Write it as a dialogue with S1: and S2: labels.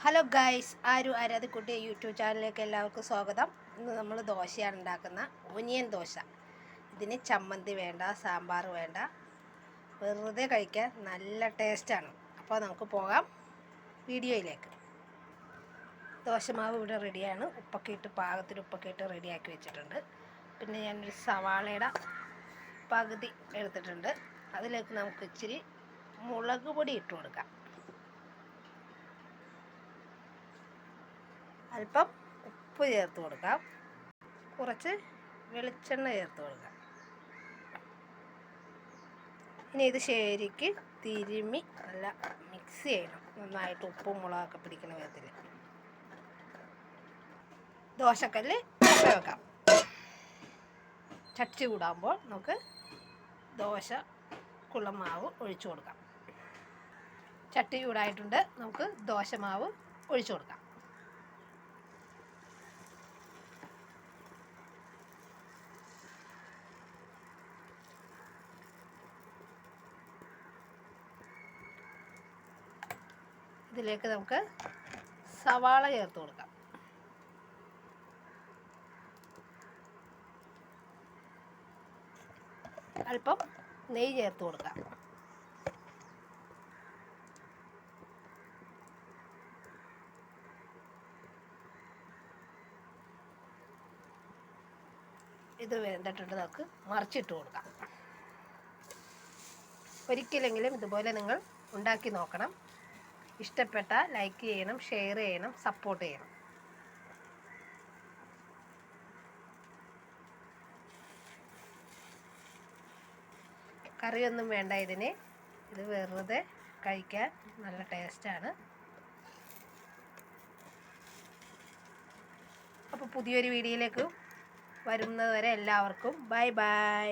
S1: Hello guys, ആരാധിക്കുട്ടി YouTube ചാനലിലേക്ക് എല്ലാവർക്കും സ്വാഗതം. ഇന്ന് നമ്മൾ ദോശയാണ് ഉണ്ടാക്കുന്ന ഓനിയൻ ദോശ. ഇതിന് ചമ്മന്തി വേണ്ട, സാമ്പാർ വേണ്ട, വെറുതെ കഴിക്കാൻ നല്ല ടേസ്റ്റാണ്. അപ്പോൾ നമുക്ക് പോകാം വീഡിയോയിലേക്ക്. ദോശമാവ് ഇവിടെ റെഡിയാണ്. പാകത്തിന് ഉപ്പൊക്കെ ഇട്ട് റെഡിയാക്കി വെച്ചിട്ടുണ്ട്. പിന്നെ ഞാനൊരു സവാളയുടെ പകുതി എടുത്തിട്ടുണ്ട്. അതിലേക്ക് നമുക്ക് ഇച്ചിരി മുളക് പൊടി ഇട്ട് കൊടുക്കാം. അല്പം ഉപ്പ് ചേർത്ത് കൊടുക്കാം. കുറച്ച് വെളിച്ചെണ്ണ ചേർത്ത് കൊടുക്കാം. ഇനി ഇത് ശരിക്ക് തിരുമ്മി നല്ല മിക്സ് ചെയ്യണം. നന്നായിട്ട് ഉപ്പും മുളകൊക്കെ പിടിക്കുന്ന വിധത്തിൽ. ദോശക്കല്ല് വെക്കാം. ചട്ടി ചൂടാകുമ്പോൾ നമുക്ക് ദോശക്കുള്ള മാവ് ഒഴിച്ചു കൊടുക്കാം. ചട്ടി ചൂടായിട്ടുണ്ട്. നമുക്ക് ദോശമാവ് ഒഴിച്ചു കൊടുക്കാം. ഇതിലേക്ക് നമുക്ക് സവാള ചേർത്ത് കൊടുക്കാം. അല്പം നെയ്യ് ചേർത്ത് കൊടുക്കാം. ഇത് വെന്തിട്ടുണ്ട്. നമുക്ക് മറിച്ചിട്ട് കൊടുക്കാം. ഒരിക്കലെങ്കിലും ഇതുപോലെ നിങ്ങൾ ഉണ്ടാക്കി നോക്കണം. ഇഷ്ടപ്പെട്ടാൽ ലൈക്ക് ചെയ്യണം, ഷെയർ ചെയ്യണം, സപ്പോർട്ട് ചെയ്യണം. കറിയൊന്നും വേണ്ട ഇതിന്. ഇത് വെറുതെ കഴിക്കാൻ നല്ല ടേസ്റ്റാണ്. അപ്പോൾ പുതിയൊരു വീഡിയോയിലേക്ക് വരുന്നത് വരെ എല്ലാവർക്കും ബൈ ബൈ.